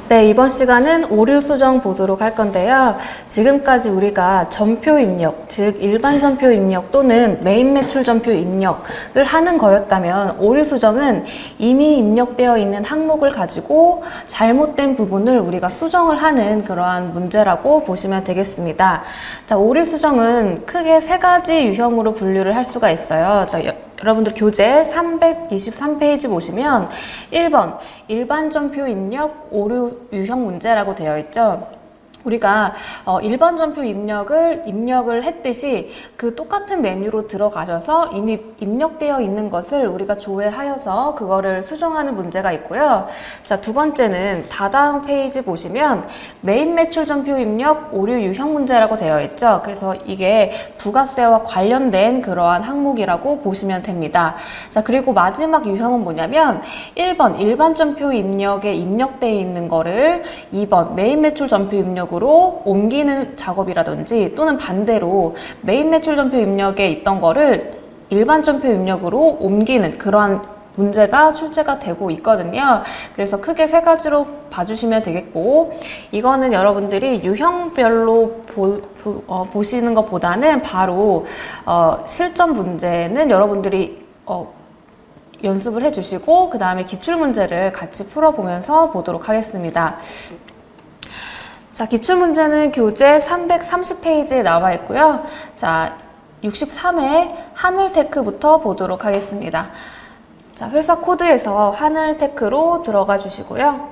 네, 이번 시간은 오류 수정 보도록 할 건데요. 지금까지 우리가 전표 입력, 즉 일반 전표 입력 또는 메인 매출 전표 입력을 하는 거였다면 오류 수정은 이미 입력되어 있는 항목을 가지고 잘못된 부분을 우리가 수정을 하는 그러한 문제라고 보시면 되겠습니다. 자, 오류 수정은 크게 세 가지 유형으로 분류를 할 수가 있어요. 자, 여러분들 교재 323페이지 보시면 1번 일반 전표 입력 오류 유형 문제라고 되어 있죠. 우리가 일반 전표 입력을 했듯이 그 똑같은 메뉴로 들어가셔서 이미 입력되어 있는 것을 우리가 조회하여서 그거를 수정하는 문제가 있고요. 자, 두 번째는 다다음 페이지 보시면 메인 매출 전표 입력 오류 유형 문제라고 되어 있죠. 그래서 이게 부가세와 관련된 그러한 항목이라고 보시면 됩니다. 자, 그리고 마지막 유형은 뭐냐면 1번 일반 전표 입력에 입력되어 있는 거를 2번 메인 매출 전표 입력 으로 옮기는 작업이라든지 또는 반대로 메인 매출 전표 입력에 있던 거를 일반 전표 입력으로 옮기는 그러한 문제가 출제가 되고 있거든요. 그래서 크게 세 가지로 봐주시면 되겠고, 이거는 여러분들이 유형별로 보시는 것보다는 바로 실전 문제는 여러분들이 연습을 해주시고 그 다음에 기출문제를 같이 풀어보면서 보도록 하겠습니다. 자, 기출문제는 교재 330페이지에 나와 있고요. 자, 63회 하늘테크부터 보도록 하겠습니다. 자, 회사 코드에서 하늘테크로 들어가 주시고요.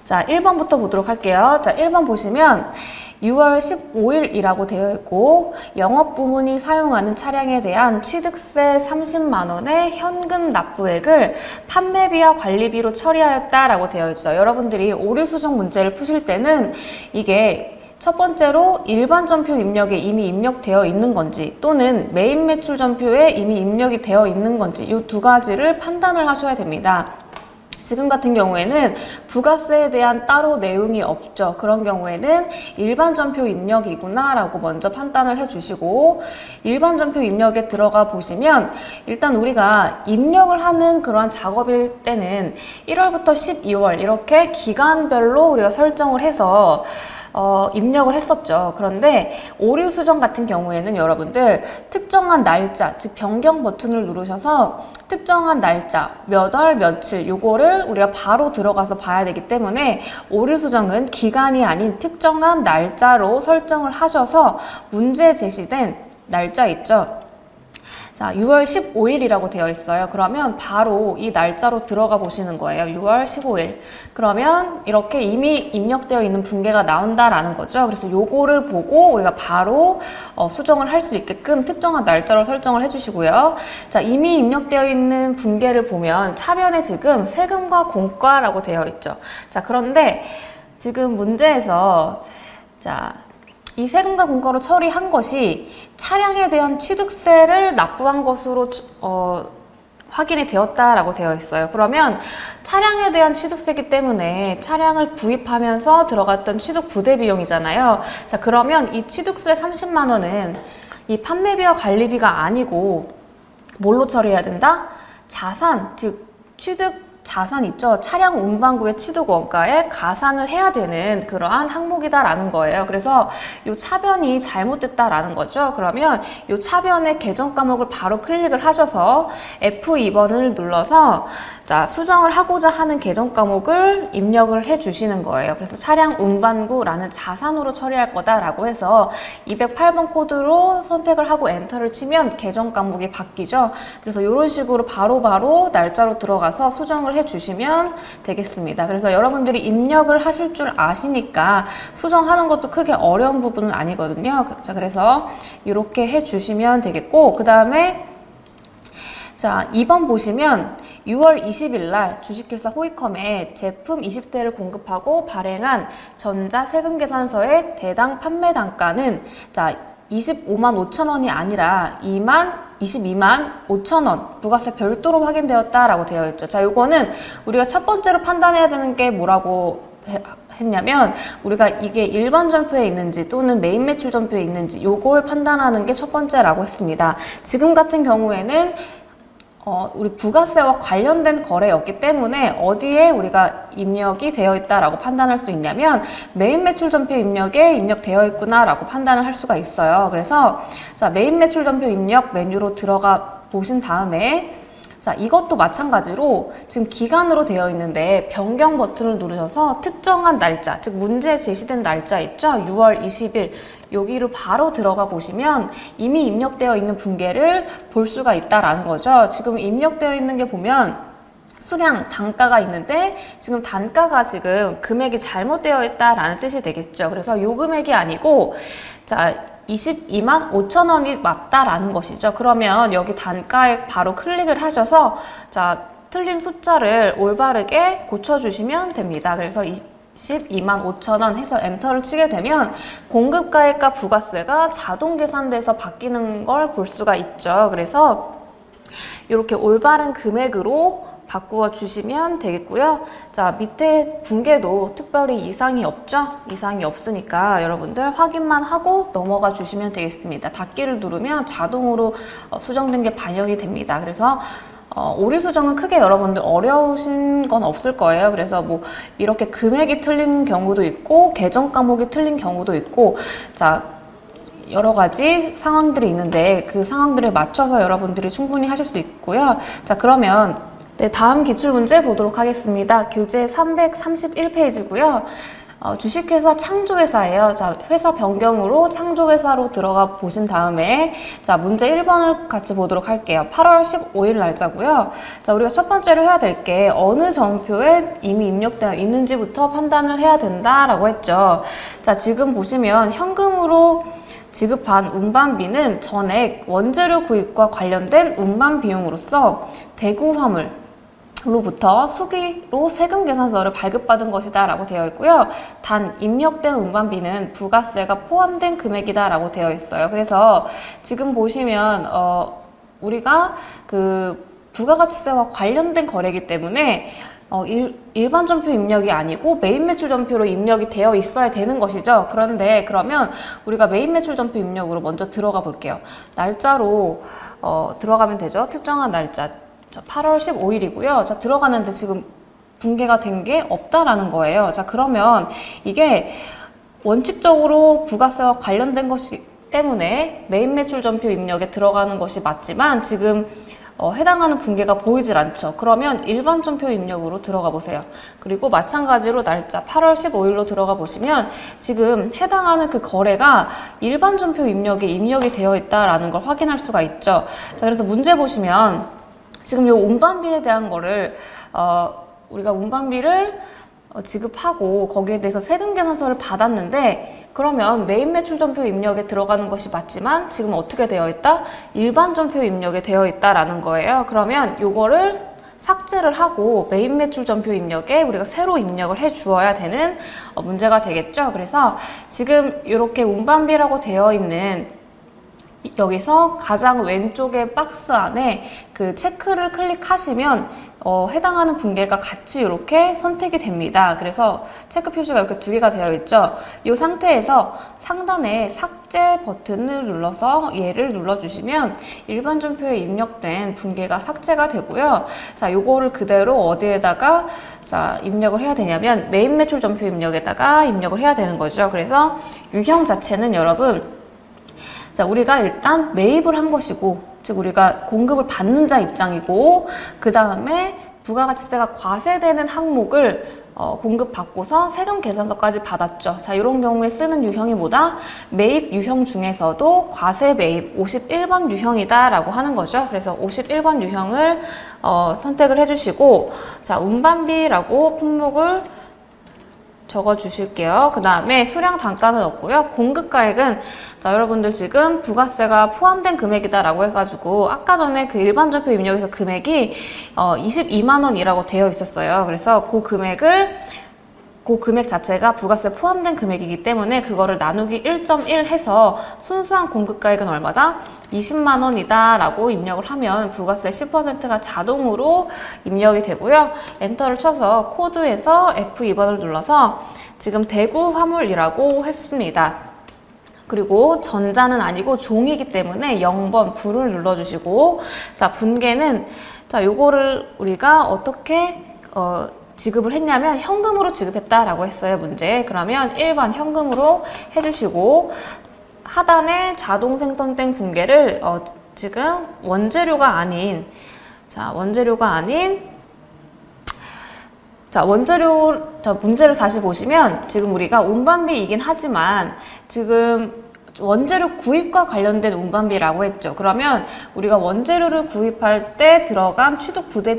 자, 1번부터 보도록 할게요. 자, 1번 보시면 6월 15일이라고 되어 있고 영업부문이 사용하는 차량에 대한 취득세 30만 원의 현금 납부액을 판매비와 관리비로 처리하였다라고 되어 있죠. 여러분들이 오류 수정 문제를 푸실 때는 이게 첫 번째로 일반 전표 입력에 이미 입력되어 있는 건지 또는 메인 매출 전표에 이미 입력이 되어 있는 건지 이 두 가지를 판단을 하셔야 됩니다. 지금 같은 경우에는 부가세에 대한 따로 내용이 없죠. 그런 경우에는 일반 전표 입력이구나 라고 먼저 판단을 해주시고, 일반 전표 입력에 들어가 보시면 일단 우리가 입력을 하는 그러한 작업일 때는 1월부터 12월 이렇게 기간별로 우리가 설정을 해서 입력을 했었죠. 그런데 오류 수정 같은 경우에는 여러분들 특정한 날짜, 즉 변경 버튼을 누르셔서 특정한 날짜, 몇 월, 며칠 요거를 우리가 바로 들어가서 봐야 되기 때문에 오류 수정은 기간이 아닌 특정한 날짜로 설정을 하셔서 문제 제시된 날짜 있죠. 자, 6월 15일이라고 되어 있어요. 그러면 바로 이 날짜로 들어가 보시는 거예요. 6월 15일. 그러면 이렇게 이미 입력되어 있는 분계가 나온다라는 거죠. 그래서 요거를 보고 우리가 바로 수정을 할 수 있게끔 특정한 날짜로 설정을 해주시고요. 자, 이미 입력되어 있는 분계를 보면 차변에 지금 세금과 공과라고 되어 있죠. 자, 그런데 지금 문제에서 이 세금과 공과로 처리한 것이 차량에 대한 취득세를 납부한 것으로 확인이 되었다라고 되어 있어요. 그러면 차량에 대한 취득세이기 때문에 차량을 구입하면서 들어갔던 취득 부대 비용이잖아요. 자, 그러면 이 취득세 30만 원은 이 판매비와 관리비가 아니고 뭘로 처리해야 된다? 자산, 즉 취득 자산 있죠. 차량 운반구의 취득 원가에 가산을 해야 되는 그러한 항목이다라는 거예요. 그래서 이 차변이 잘못됐다라는 거죠. 그러면 이 차변의 개정 과목을 바로 클릭을 하셔서 F2번을 눌러서 자, 수정을 하고자 하는 개정 과목을 입력을 해 주시는 거예요. 그래서 차량 운반구라는 자산으로 처리할 거다라고 해서 208번 코드로 선택을 하고 엔터를 치면 개정 과목이 바뀌죠. 그래서 이런 식으로 바로바로 날짜로 들어가서 수정을 해 주시면 되겠습니다. 그래서 여러분들이 입력을 하실 줄 아시니까 수정하는 것도 크게 어려운 부분은 아니거든요. 자, 그래서 이렇게 해 주시면 되겠고, 그 다음에 자, 2번 보시면 6월 20일 날 주식회사 호이컴에 제품 20대를 공급하고 발행한 전자세금계산서의 대당 판매 단가는 자, 25만 5천 원이 아니라 22만 5천 원 부가세 별도로 확인되었다라고 되어 있죠. 자, 요거는 우리가 첫 번째로 판단해야 되는 게 뭐라고 했냐면 우리가 이게 일반 전표에 있는지 또는 메인 매출 전표에 있는지 요걸 판단하는 게 첫 번째라고 했습니다. 지금 같은 경우에는 우리 부가세와 관련된 거래였기 때문에 어디에 우리가 입력이 되어 있다라고 판단할 수 있냐면 메인 매출 전표 입력에 입력되어 있구나라고 판단을 할 수가 있어요. 그래서 자, 메인 매출 전표 입력 메뉴로 들어가 보신 다음에 자, 이것도 마찬가지로 지금 기간으로 되어 있는데 변경 버튼을 누르셔서 특정한 날짜, 즉 문제에 제시된 날짜 있죠? 6월 20일 여기로 바로 들어가 보시면 이미 입력되어 있는 분계를 볼 수가 있다라는 거죠. 지금 입력되어 있는 게 보면 수량, 단가가 있는데 지금 단가가 지금 금액이 잘못되어 있다라는 뜻이 되겠죠. 그래서 요 금액이 아니고 자 22만 5천 원이 맞다라는 것이죠. 그러면 여기 단가에 바로 클릭을 하셔서 자 틀린 숫자를 올바르게 고쳐주시면 됩니다. 그래서 22만 5천 원 해서 엔터를 치게 되면 공급가액과 부가세가 자동 계산돼서 바뀌는 걸 볼 수가 있죠. 그래서 이렇게 올바른 금액으로 바꾸어 주시면 되겠고요. 자, 밑에 분계도 특별히 이상이 없죠? 이상이 없으니까 여러분들 확인만 하고 넘어가 주시면 되겠습니다. 닫기를 누르면 자동으로 수정된 게 반영이 됩니다. 그래서 오류 수정은 크게 여러분들 어려우신 건 없을 거예요. 그래서 뭐 이렇게 금액이 틀린 경우도 있고 계정 과목이 틀린 경우도 있고 자 여러 가지 상황들이 있는데 그 상황들에 맞춰서 여러분들이 충분히 하실 수 있고요. 자 그러면 네, 다음 기출문제 보도록 하겠습니다. 교재 331페이지고요. 주식회사 창조회사예요. 자, 회사 변경으로 창조회사로 들어가 보신 다음에 자, 문제 1번을 같이 보도록 할게요. 8월 15일 날짜고요. 자, 우리가 첫 번째로 해야 될 게 어느 전표에 이미 입력되어 있는지부터 판단을 해야 된다라고 했죠. 자, 지금 보시면 현금으로 지급한 운반비는 전액 원재료 구입과 관련된 운반 비용으로서 대구 화물 로부터 수기로 세금 계산서를 발급받은 것이다 라고 되어 있고요. 단 입력된 운반비는 부가세가 포함된 금액이다 라고 되어 있어요. 그래서 지금 보시면 우리가 그 부가가치세와 관련된 거래이기 때문에 일반 전표 입력이 아니고 메인 매출 전표로 입력이 되어 있어야 되는 것이죠. 그런데 그러면 우리가 메인 매출 전표 입력으로 먼저 들어가 볼게요. 날짜로 들어가면 되죠. 특정한 날짜. 자, 8월 15일이고요. 자, 들어가는데 지금 분계가 된 게 없다라는 거예요. 자, 그러면 이게 원칙적으로 부가세와 관련된 것이기 때문에 메인 매출 전표 입력에 들어가는 것이 맞지만 지금 해당하는 분계가 보이질 않죠. 그러면 일반 전표 입력으로 들어가 보세요. 그리고 마찬가지로 날짜 8월 15일로 들어가 보시면 지금 해당하는 그 거래가 일반 전표 입력에 입력이 되어 있다라는 걸 확인할 수가 있죠. 자, 그래서 문제 보시면 지금 이 운반비에 대한 거를 우리가 운반비를 지급하고 거기에 대해서 세금 계산서를 받았는데 그러면 메인 매출 전표 입력에 들어가는 것이 맞지만 지금 어떻게 되어 있다? 일반 전표 입력에 되어 있다라는 거예요. 그러면 요거를 삭제를 하고 메인 매출 전표 입력에 우리가 새로 입력을 해 주어야 되는 문제가 되겠죠. 그래서 지금 이렇게 운반비라고 되어 있는 여기서 가장 왼쪽의 박스 안에 그 체크를 클릭하시면 해당하는 분계가 같이 이렇게 선택이 됩니다. 그래서 체크 표시가 이렇게 두 개가 되어 있죠. 이 상태에서 상단에 삭제 버튼을 눌러서 얘를 눌러주시면 일반 전표에 입력된 분계가 삭제가 되고요. 자, 요거를 그대로 어디에다가 자, 입력을 해야 되냐면 메인 매출 전표 입력에다가 입력을 해야 되는 거죠. 그래서 유형 자체는 여러분 자, 우리가 일단 매입을 한 것이고, 즉 우리가 공급을 받는 자 입장이고, 그 다음에 부가가치세가 과세되는 항목을 공급받고서 세금 계산서까지 받았죠. 자, 이런 경우에 쓰는 유형이 뭐다? 매입 유형 중에서도 과세 매입 51번 유형이다 라고 하는 거죠. 그래서 51번 유형을 선택을 해주시고, 자, 운반비라고 품목을 적어 주실게요. 그 다음에 수량 단가는 없고요. 공급가액은 자, 여러분들 지금 부가세가 포함된 금액이다 라고 해가지고 아까 전에 그 일반 전표 입력에서 금액이 22만 원이라고 되어 있었어요. 그래서 그 금액 자체가 부가세 포함된 금액이기 때문에 그거를 나누기 1.1 해서 순수한 공급가액은 얼마다? 20만 원이다 라고 입력을 하면 부가세 10%가 자동으로 입력이 되고요. 엔터를 쳐서 코드에서 F2번을 눌러서 지금 대구 화물이라고 했습니다. 그리고 전자는 아니고 종이기 때문에 0번 불을 눌러주시고, 자, 분계는, 자, 요거를 우리가 어떻게, 지급을 했냐면 현금으로 지급했다라고 했어요, 문제. 그러면 1번 현금으로 해주시고, 하단에 자동 생성된 분계를, 지금 원재료가 아닌, 자, 문제를 다시 보시면 지금 우리가 운반비이긴 하지만 지금 원재료 구입과 관련된 운반비라고 했죠. 그러면 우리가 원재료를 구입할 때 들어간 취득 부대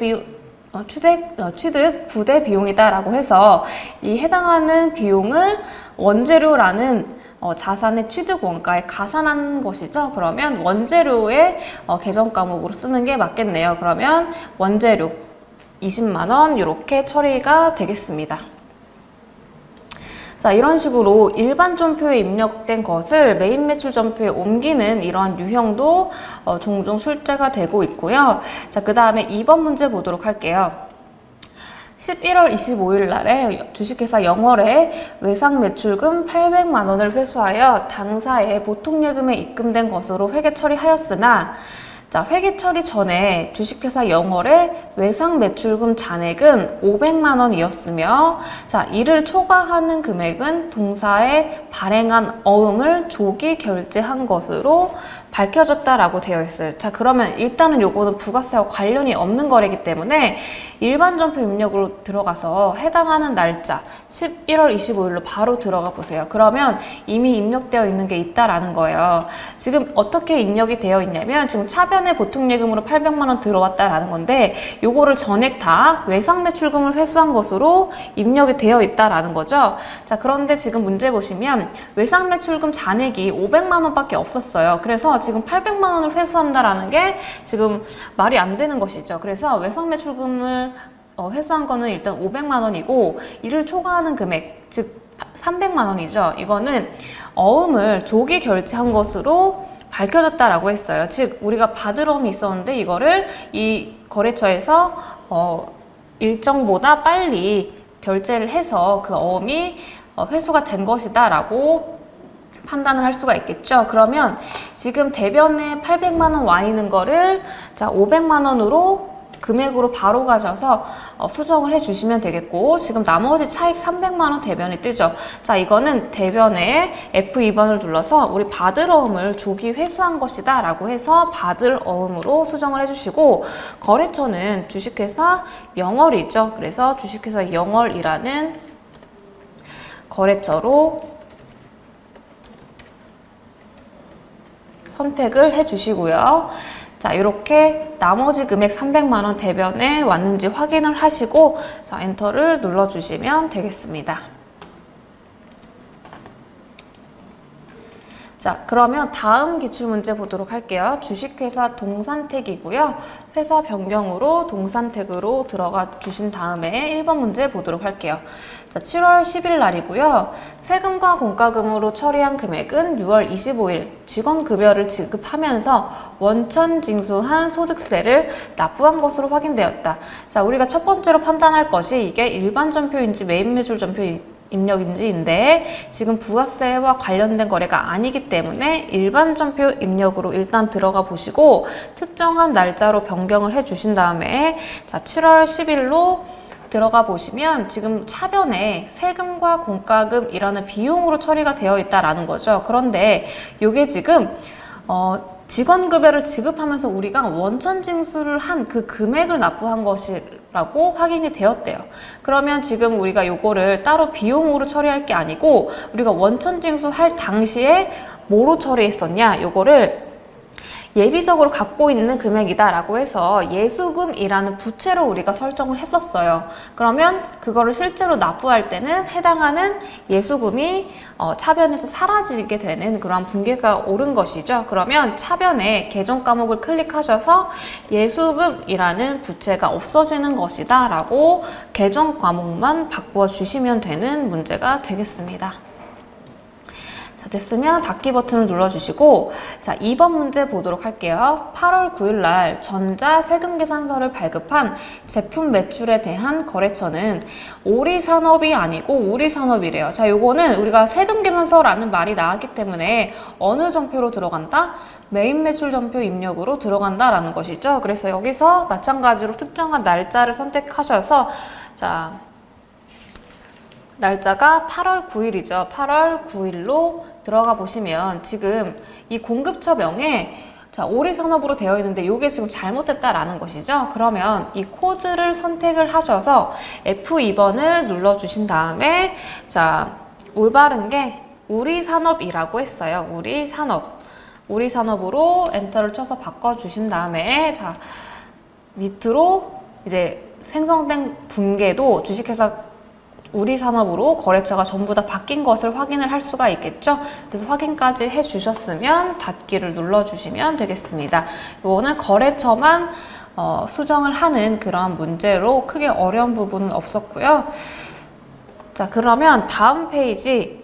비용이다라고 해서 이 해당하는 비용을 원재료라는 자산의 취득 원가에 가산한 것이죠. 그러면 원재료의 계정 과목으로 쓰는 게 맞겠네요. 그러면 원재료 20만 원 이렇게 처리가 되겠습니다. 자, 이런 식으로 일반 점표에 입력된 것을 메인 매출 점표에 옮기는 이러한 유형도 종종 출제가 되고 있고요. 자, 그 다음에 2번 문제 보도록 할게요. 11월 25일 날에 주식회사 영월에 외상 매출금 800만 원을 회수하여 당사에 보통예금에 입금된 것으로 회계 처리하였으나, 자, 회계 처리 전에 주식회사 영월의 외상 매출금 잔액은 500만 원이었으며, 자, 이를 초과하는 금액은 동사에 발행한 어음을 조기 결제한 것으로 밝혀졌다라고 되어 있어요. 자, 그러면 일단은 요거는 부가세와 관련이 없는 거래이기 때문에 일반 점표 입력으로 들어가서 해당하는 날짜 11월 25일로 바로 들어가 보세요. 그러면 이미 입력되어 있는 게 있다라는 거예요. 지금 어떻게 입력이 되어 있냐면 지금 차변에 보통예금으로 800만 원 들어왔다라는 건데 요거를 전액 다 외상매출금을 회수한 것으로 입력이 되어 있다라는 거죠. 자, 그런데 지금 문제 보시면 외상매출금 잔액이 500만 원밖에 없었어요. 그래서 지금 800만 원을 회수한다라는 게 지금 말이 안 되는 것이죠. 그래서 외상매출금을 회수한 거는 일단 500만 원이고 이를 초과하는 금액, 즉 300만 원이죠. 이거는 어음을 조기 결제한 것으로 밝혀졌다라고 했어요. 즉 우리가 받을 어음이 있었는데 이거를 이 거래처에서 일정보다 빨리 결제를 해서 그 어음이 회수가 된 것이다 라고 판단을 할 수가 있겠죠. 그러면 지금 대변에 800만 원 와 있는 거를 자 500만 원으로 금액으로 바로 가셔서 수정을 해주시면 되겠고, 지금 나머지 차익 300만 원 대변이 뜨죠. 자, 이거는 대변에 F2번을 눌러서 우리 받을 어음을 조기 회수한 것이다 라고 해서 받을 어음으로 수정을 해주시고, 거래처는 주식회사 영월이죠. 그래서 주식회사 영월이라는 거래처로 선택을 해주시고요. 자, 이렇게 나머지 금액 300만 원 대변에 왔는지 확인을 하시고, 자, 엔터를 눌러주시면 되겠습니다. 자, 그러면 다음 기출문제 보도록 할게요. 주식회사 동산택이고요. 회사 변경으로 동산택으로 들어가 주신 다음에 1번 문제 보도록 할게요. 자, 7월 10일 날이고요. 세금과 공과금으로 처리한 금액은 6월 25일 직원급여를 지급하면서 원천 징수한 소득세를 납부한 것으로 확인되었다. 자, 우리가 첫 번째로 판단할 것이 이게 일반 점표인지 메인 매출 점표 입력인지인데 지금 부가세와 관련된 거래가 아니기 때문에 일반 점표 입력으로 일단 들어가 보시고 특정한 날짜로 변경을 해 주신 다음에 자 7월 10일로 들어가 보시면 지금 차변에 세금과 공과금이라는 비용으로 처리가 되어 있다라는 거죠. 그런데 이게 지금 직원급여를 지급하면서 우리가 원천 징수를 한 그 금액을 납부한 것이라고 확인이 되었대요. 그러면 지금 우리가 요거를 따로 비용으로 처리할 게 아니고 우리가 원천 징수할 당시에 뭐로 처리했었냐? 요거를 예비적으로 갖고 있는 금액이다 라고 해서 예수금이라는 부채로 우리가 설정을 했었어요. 그러면 그거를 실제로 납부할 때는 해당하는 예수금이 차변에서 사라지게 되는 그런 분계가 오른 것이죠. 그러면 차변에 계정 과목을 클릭하셔서 예수금이라는 부채가 없어지는 것이다 라고 계정 과목만 바꾸어 주시면 되는 문제가 되겠습니다. 자, 됐으면 닫기 버튼을 눌러주시고, 자, 2번 문제 보도록 할게요. 8월 9일 날 전자 세금 계산서를 발급한 제품 매출에 대한 거래처는 오리산업이 아니고 우리산업이래요. 자, 요거는 우리가 세금 계산서라는 말이 나왔기 때문에 어느 전표로 들어간다? 메인 매출 전표 입력으로 들어간다라는 것이죠. 그래서 여기서 마찬가지로 특정한 날짜를 선택하셔서, 자, 날짜가 8월 9일이죠. 8월 9일로 들어가 보시면 지금 이 공급처 명에 자, 오리산업으로 되어 있는데 이게 지금 잘못됐다라는 것이죠. 그러면 이 코드를 선택을 하셔서 F2번을 눌러주신 다음에 자, 올바른 게 우리산업이라고 했어요. 우리산업으로 엔터를 쳐서 바꿔주신 다음에 자, 밑으로 이제 생성된 분계도 주식회사 우리산업으로 거래처가 전부 다 바뀐 것을 확인을 할 수가 있겠죠. 그래서 확인까지 해주셨으면 닫기를 눌러주시면 되겠습니다. 이거는 거래처만 수정을 하는 그런 문제로 크게 어려운 부분은 없었고요. 자, 그러면 다음 페이지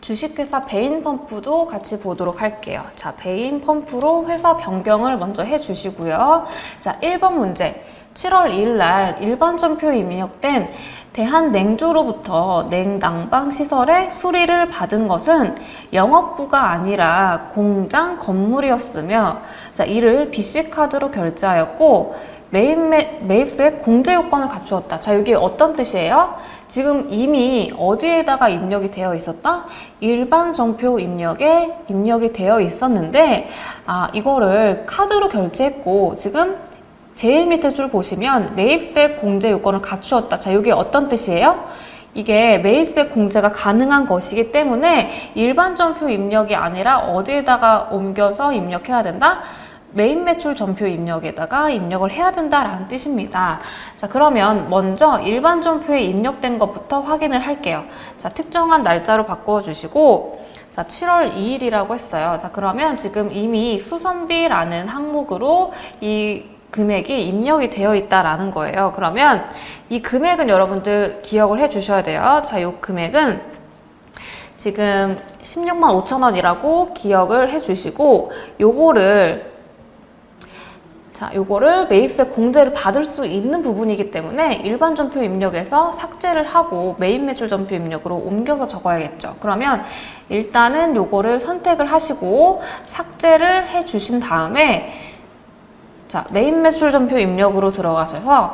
주식회사 베인펌프도 같이 보도록 할게요. 자, 베인펌프로 회사 변경을 먼저 해주시고요. 자, 1번 문제. 7월 2일 날 일반 전표 입력된 대한냉조로부터 냉난방 시설의 수리를 받은 것은 영업부가 아니라 공장 건물이었으며, 자, 이를 BC카드로 결제하였고 매입수액 공제 요건을 갖추었다. 자, 이게 어떤 뜻이에요? 지금 이미 어디에다가 입력이 되어 있었다? 일반 전표 입력에 입력이 되어 있었는데, 이거를 카드로 결제했고 지금 제일 밑에 줄 보시면 매입수액 공제 요건을 갖추었다. 자, 이게 어떤 뜻이에요? 이게 매입수액 공제가 가능한 것이기 때문에 일반 전표 입력이 아니라 어디에다가 옮겨서 입력해야 된다? 메인 매출 전표 입력에다가 입력을 해야 된다라는 뜻입니다. 자, 그러면 먼저 일반 전표에 입력된 것부터 확인을 할게요. 자, 특정한 날짜로 바꿔주시고, 자, 7월 2일이라고 했어요. 자, 그러면 지금 이미 수선비라는 항목으로 이 금액이 입력이 되어 있다라는 거예요. 그러면 이 금액은 여러분들 기억을 해 주셔야 돼요. 자, 이 금액은 지금 16만 5천 원이라고 기억을 해 주시고, 요거를 매입세 공제를 받을 수 있는 부분이기 때문에 일반 전표 입력에서 삭제를 하고 메인 매출 전표 입력으로 옮겨서 적어야겠죠. 그러면 일단은 요거를 선택을 하시고 삭제를 해 주신 다음에, 자, 메인 매출 전표 입력으로 들어가셔서,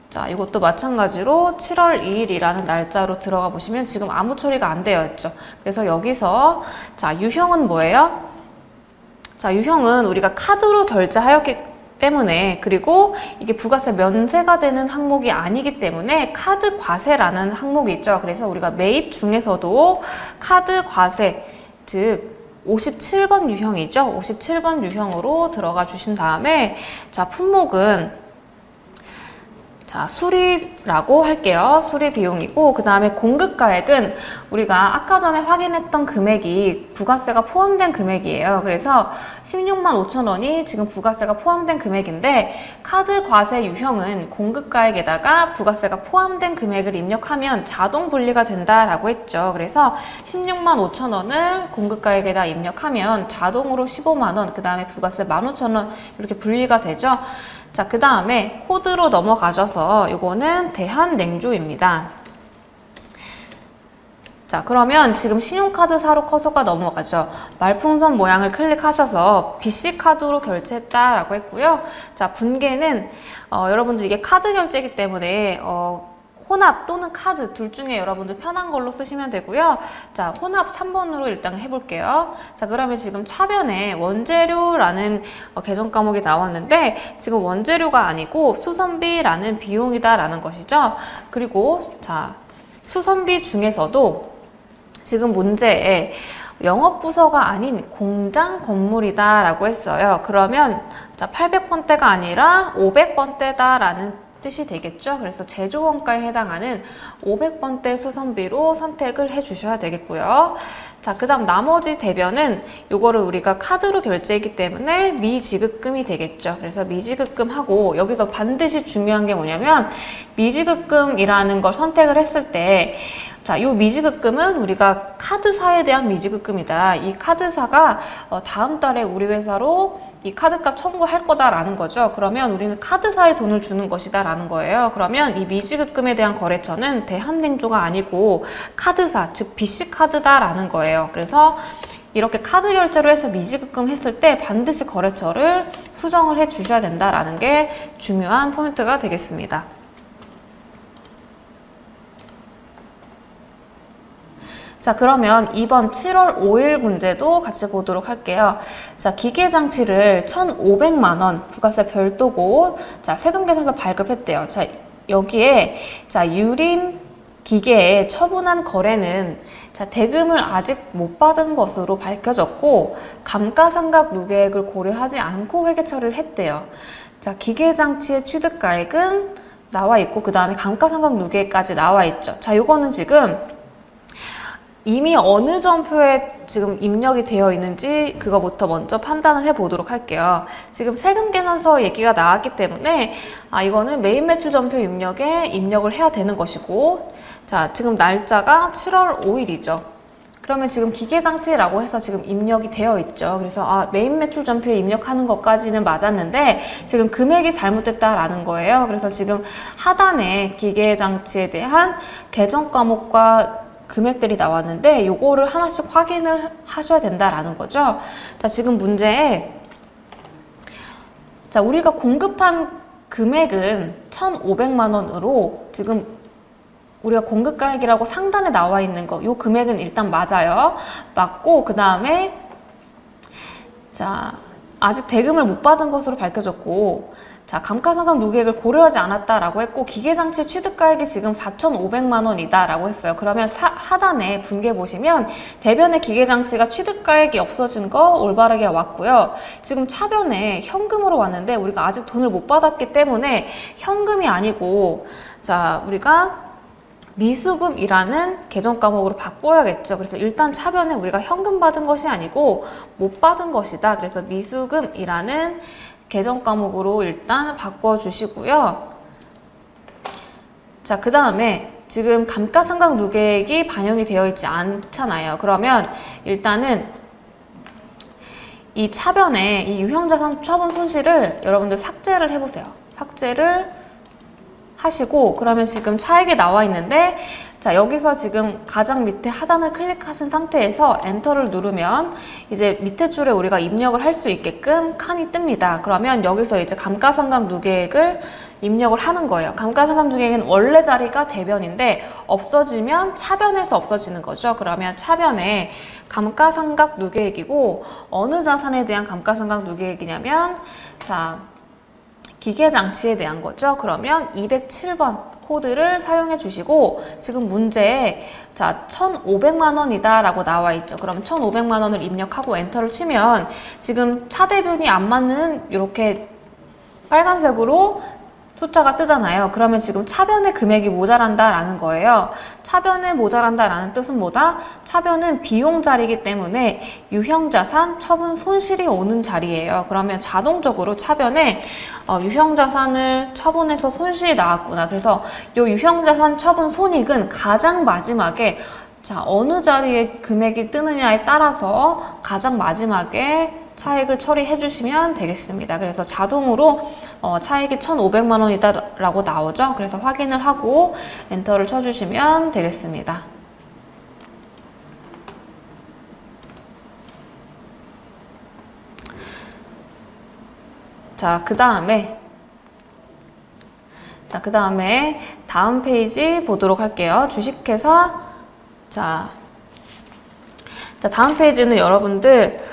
자, 이것도 마찬가지로 7월 2일이라는 날짜로 들어가 보시면 지금 아무 처리가 안 되어 있죠. 그래서 여기서, 자, 유형은 뭐예요? 자, 유형은 우리가 카드로 결제하였기 때문에, 그리고 이게 부가세 면세가 되는 항목이 아니기 때문에 카드 과세라는 항목이 있죠. 그래서 우리가 매입 중에서도 카드 과세, 즉 57번 유형이죠. 57번 유형으로 들어가 주신 다음에, 자, 품목은 자, 수리라고 할게요. 수리 비용이고, 그 다음에 공급가액은 우리가 아까 전에 확인했던 금액이 부가세가 포함된 금액이에요. 그래서 16만 5천 원이 지금 부가세가 포함된 금액인데, 카드 과세 유형은 공급가액에다가 부가세가 포함된 금액을 입력하면 자동 분리가 된다라고 했죠. 그래서 16만 5천 원을 공급가액에다 입력하면 자동으로 15만 원, 그 다음에 부가세 15,000원 이렇게 분리가 되죠. 자, 그 다음에 코드로 넘어가셔서 이거는 대한냉조입니다. 자, 그러면 지금 신용카드사로 커서가 넘어가죠. 말풍선 모양을 클릭하셔서 BC카드로 결제했다라고 했고요. 자, 분계는 여러분들 이게 카드 결제이기 때문에 혼합 또는 카드 둘 중에 여러분들 편한 걸로 쓰시면 되고요. 자, 혼합 3번으로 일단 해볼게요. 자, 그러면 지금 차변에 원재료라는 계정 과목이 나왔는데 지금 원재료가 아니고 수선비라는 비용이다라는 것이죠. 그리고 자, 수선비 중에서도 지금 문제에 영업부서가 아닌 공장 건물이다 라고 했어요. 그러면 자, 800번대가 아니라 500번대다 라는 뜻이 되겠죠. 그래서 제조원가에 해당하는 500번대 수선비로 선택을 해 주셔야 되겠고요. 자, 그 다음 나머지 대변은 요거를 우리가 카드로 결제했기 때문에 미지급금이 되겠죠. 그래서 미지급금하고 여기서 반드시 중요한 게 뭐냐면 미지급금이라는 걸 선택을 했을 때 자, 요 미지급금은 우리가 카드사에 대한 미지급금이다. 이 카드사가 다음 달에 우리 회사로 이 카드값 청구할 거다라는 거죠. 그러면 우리는 카드사에 돈을 주는 것이다 라는 거예요. 그러면 이 미지급금에 대한 거래처는 대한냉조가 아니고 카드사, 즉 BC카드다 라는 거예요. 그래서 이렇게 카드 결제로 해서 미지급금 했을 때 반드시 거래처를 수정을 해 주셔야 된다라는 게 중요한 포인트가 되겠습니다. 자, 그러면 이번 7월 5일 문제도 같이 보도록 할게요. 자, 기계장치를 1,500만 원 부가세 별도고, 자, 세금계산서 발급했대요. 자, 여기에, 자, 유림 기계에 처분한 거래는, 자, 대금을 아직 못 받은 것으로 밝혀졌고, 감가상각 누계액을 고려하지 않고 회계 처리를 했대요. 자, 기계장치의 취득가액은 나와 있고, 그 다음에 감가상각 누계액까지 나와 있죠. 자, 요거는 지금, 이미 어느 점표에 지금 입력이 되어 있는지 그거부터 먼저 판단을 해보도록 할게요. 지금 세금계산서 얘기가 나왔기 때문에 이거는 메인 매출 점표 입력에 입력을 해야 되는 것이고, 자, 지금 날짜가 7월 5일이죠. 그러면 지금 기계장치라고 해서 지금 입력이 되어 있죠. 그래서 메인 매출 점표에 입력하는 것까지는 맞았는데 지금 금액이 잘못됐다라는 거예요. 그래서 지금 하단에 기계장치에 대한 계정 과목과 금액들이 나왔는데 요거를 하나씩 확인을 하셔야 된다라는 거죠. 자, 지금 문제에 자, 우리가 공급한 금액은 1,500만 원으로 지금 우리가 공급가액이라고 상단에 나와 있는 거, 요 금액은 일단 맞아요. 맞고 그 다음에 자, 아직 대금을 못 받은 것으로 밝혀졌고, 자, 감가상각 누계액을 고려하지 않았다라고 했고, 기계장치 취득가액이 지금 4,500만 원이다 라고 했어요. 그러면 하단에 분계 보시면 대변의 기계장치가 취득가액이 없어진 거 올바르게 왔고요. 지금 차변에 현금으로 왔는데 우리가 아직 돈을 못 받았기 때문에 현금이 아니고, 자, 우리가 미수금이라는 계정 과목으로 바꿔야겠죠. 그래서 일단 차변에 우리가 현금 받은 것이 아니고 못 받은 것이다. 그래서 미수금이라는 계정 과목으로 일단 바꿔주시고요. 자, 그 다음에 지금 감가상각 누계액이 반영이 되어 있지 않잖아요. 그러면 일단은 이 차변에 이 유형자산 처분 손실을 여러분들 삭제를 해보세요. 삭제를 하시고, 그러면 지금 차액이 나와 있는데, 자, 여기서 지금 가장 밑에 하단을 클릭하신 상태에서 엔터를 누르면 이제 밑에 줄에 우리가 입력을 할 수 있게끔 칸이 뜹니다. 그러면 여기서 이제 감가상각 누계액을 입력을 하는 거예요. 감가상각 누계액은 원래 자리가 대변인데 없어지면 차변에서 없어지는 거죠. 그러면 차변에 감가상각 누계액이고 어느 자산에 대한 감가상각 누계액이냐면, 자, 기계장치에 대한 거죠. 그러면 207번 코드를 사용해 주시고, 지금 문제에 자, 1,500만 원이다 라고 나와 있죠. 그럼 1,500만 원을 입력하고 엔터를 치면 지금 차대변이 안 맞는 이렇게 빨간색으로 숫자가 뜨잖아요. 그러면 지금 차변의 금액이 모자란다 라는 거예요. 차변에 모자란다 라는 뜻은 뭐다? 차변은 비용 자리이기 때문에 유형자산 처분 손실이 오는 자리예요. 그러면 자동적으로 차변에 유형자산을 처분해서 손실이 나왔구나. 그래서 이 유형자산 처분 손익은 가장 마지막에, 자, 어느 자리에 금액이 뜨느냐에 따라서 가장 마지막에 차액을 처리해 주시면 되겠습니다. 그래서 자동으로 차액이 1,500만 원이다 라고 나오죠. 그래서 확인을 하고 엔터를 쳐주시면 되겠습니다. 자, 그 다음에 다음 페이지 보도록 할게요. 주식회사. 자, 다음 페이지는 여러분들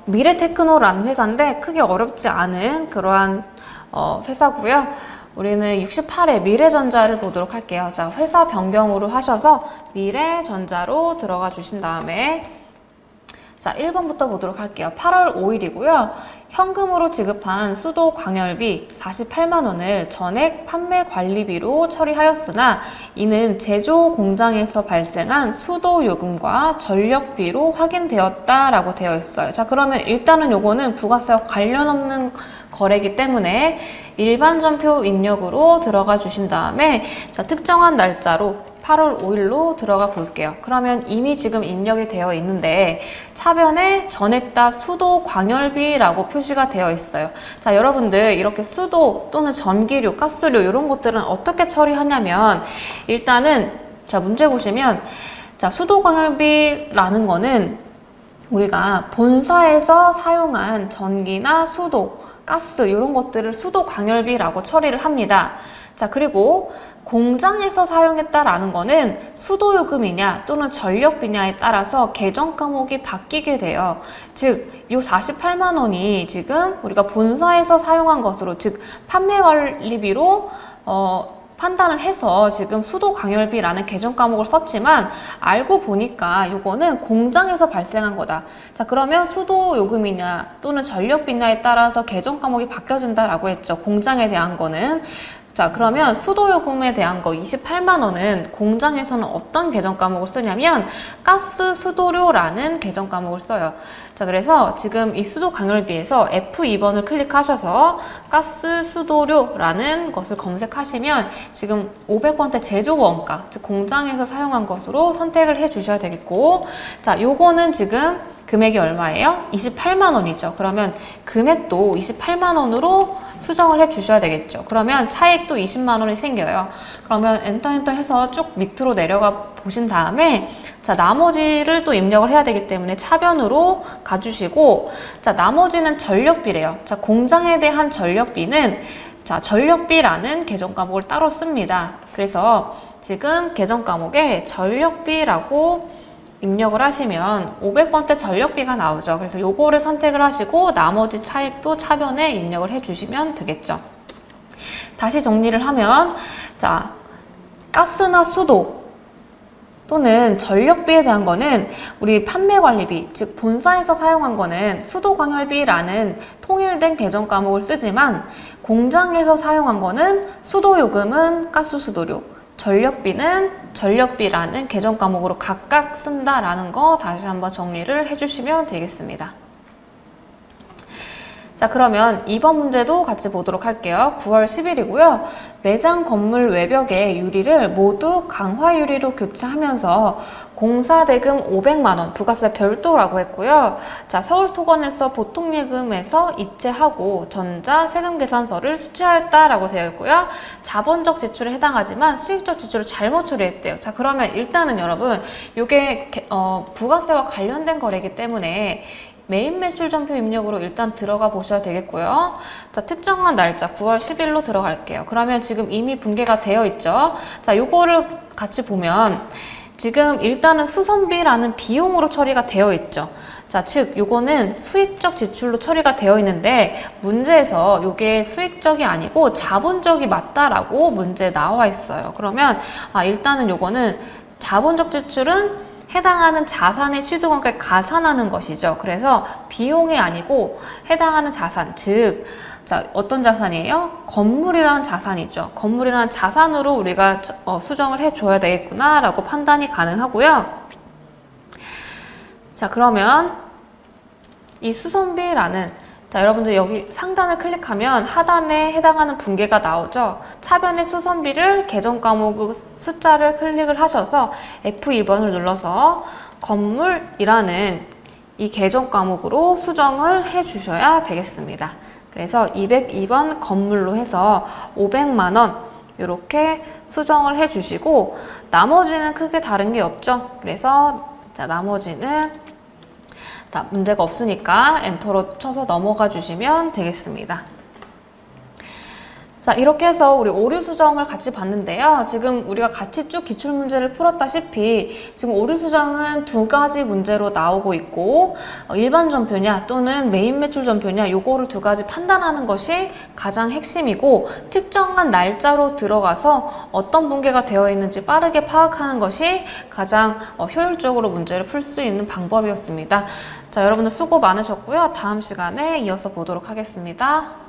미래테크노라는 회사인데 크게 어렵지 않은 그러한 회사고요. 우리는 68회 미래전자를 보도록 할게요. 자, 회사 변경으로 하셔서 미래전자로 들어가 주신 다음에 자, 1번부터 보도록 할게요. 8월 5일이고요. 현금으로 지급한 수도 광열비 48만 원을 전액 판매 관리비로 처리하였으나 이는 제조 공장에서 발생한 수도 요금과 전력비로 확인되었다라고 되어 있어요. 자, 그러면 일단은 요거는 부가세와 관련 없는 거래이기 때문에 일반 전표 입력으로 들어가 주신 다음에 자, 특정한 날짜로 8월 5일로 들어가 볼게요. 그러면 이미 지금 입력이 되어 있는데 차변에 전액 다 수도 광열비라고 표시가 되어 있어요. 자, 여러분들 이렇게 수도 또는 전기료, 가스료 이런 것들은 어떻게 처리하냐면 일단은 자, 문제 보시면 자, 수도 광열비라는 거는 우리가 본사에서 사용한 전기나 수도, 가스 이런 것들을 수도 광열비라고 처리를 합니다. 자, 그리고 공장에서 사용했다라는 거는 수도요금이냐 또는 전력비냐에 따라서 계정 과목이 바뀌게 돼요. 즉, 이 48만 원이 지금 우리가 본사에서 사용한 것으로, 즉 판매관리비로 판단을 해서 지금 수도광열비라는 계정 과목을 썼지만 알고 보니까 이거는 공장에서 발생한 거다. 자, 그러면 수도요금이냐 또는 전력비냐에 따라서 계정 과목이 바뀌어진다라고 했죠. 공장에 대한 거는. 자, 그러면 수도요금에 대한 거 28만 원은 공장에서는 어떤 계정 과목을 쓰냐면 가스 수도료라는 계정 과목을 써요. 자, 그래서 지금 이 수도 광열비에서 F2번을 클릭하셔서 가스 수도료라는 것을 검색하시면 지금 500원대 제조 원가, 즉 공장에서 사용한 것으로 선택을 해 주셔야 되겠고, 자, 요거는 지금 금액이 얼마예요? 28만 원이죠. 그러면 금액도 28만 원으로 수정을 해 주셔야 되겠죠. 그러면 차액도 20만 원이 생겨요. 그러면 엔터 해서 쭉 밑으로 내려가 보신 다음에 자, 나머지를 또 입력을 해야 되기 때문에 차변으로 가주시고, 자, 나머지는 전력비래요. 자, 공장에 대한 전력비는 자, 전력비라는 계정 과목을 따로 씁니다. 그래서 지금 계정 과목에 전력비라고 입력을 하시면 500번대 전력비가 나오죠. 그래서 요거를 선택을 하시고 나머지 차액도 차변에 입력을 해주시면 되겠죠. 다시 정리를 하면 자, 가스나 수도 또는 전력비에 대한 거는 우리 판매관리비, 즉 본사에서 사용한 거는 수도광열비라는 통일된 계정 과목을 쓰지만 공장에서 사용한 거는 수도요금은 가스수도료, 전력비는 전력비라는 계정 과목으로 각각 쓴다라는 거 다시 한번 정리를 해주시면 되겠습니다. 자, 그러면 2번 문제도 같이 보도록 할게요. 9월 10일이고요. 매장 건물 외벽의 유리를 모두 강화 유리로 교체하면서 공사 대금 500만 원, 부가세 별도라고 했고요. 자, 서울토건에서 보통예금에서 이체하고 전자 세금 계산서를 수취하였다라고 되어 있고요. 자본적 지출에 해당하지만 수익적 지출을 잘못 처리했대요. 자, 그러면 일단은 여러분, 이게 부가세와 관련된 거래이기 때문에 메인 매출 전표 입력으로 일단 들어가 보셔야 되겠고요. 자, 특정한 날짜 9월 10일로 들어갈게요. 그러면 지금 이미 분계가 되어 있죠. 자, 요거를 같이 보면 지금 일단은 수선비라는 비용으로 처리가 되어 있죠. 자, 즉 요거는 수익적 지출로 처리가 되어 있는데 문제에서 요게 수익적이 아니고 자본적이 맞다라고 문제에 나와 있어요. 그러면 일단은 요거는 자본적 지출은 해당하는 자산의 취득원가에 가산하는 것이죠. 그래서 비용이 아니고 해당하는 자산, 즉 자, 어떤 자산이에요? 건물이라는 자산이죠. 건물이라는 자산으로 우리가 수정을 해줘야 되겠구나 라고 판단이 가능하고요. 자, 그러면 이 수선비라는 자, 여러분들 여기 상단을 클릭하면 하단에 해당하는 분계가 나오죠. 차변의 수선비를 계정 과목 숫자를 클릭을 하셔서 F2번을 눌러서 건물이라는 이 계정 과목으로 수정을 해 주셔야 되겠습니다. 그래서 202번 건물로 해서 500만 원 이렇게 수정을 해 주시고 나머지는 크게 다른 게 없죠. 그래서 자, 나머지는 문제가 없으니까 엔터로 쳐서 넘어가 주시면 되겠습니다. 자, 이렇게 해서 우리 오류 수정을 같이 봤는데요. 지금 우리가 같이 쭉 기출문제를 풀었다시피 지금 오류 수정은 두 가지 문제로 나오고 있고 일반 전표냐 또는 메인 매출 전표냐 요거를 두 가지 판단하는 것이 가장 핵심이고 특정한 날짜로 들어가서 어떤 붕괴가 되어 있는지 빠르게 파악하는 것이 가장 효율적으로 문제를 풀 수 있는 방법이었습니다. 자, 여러분들 수고 많으셨고요. 다음 시간에 이어서 보도록 하겠습니다.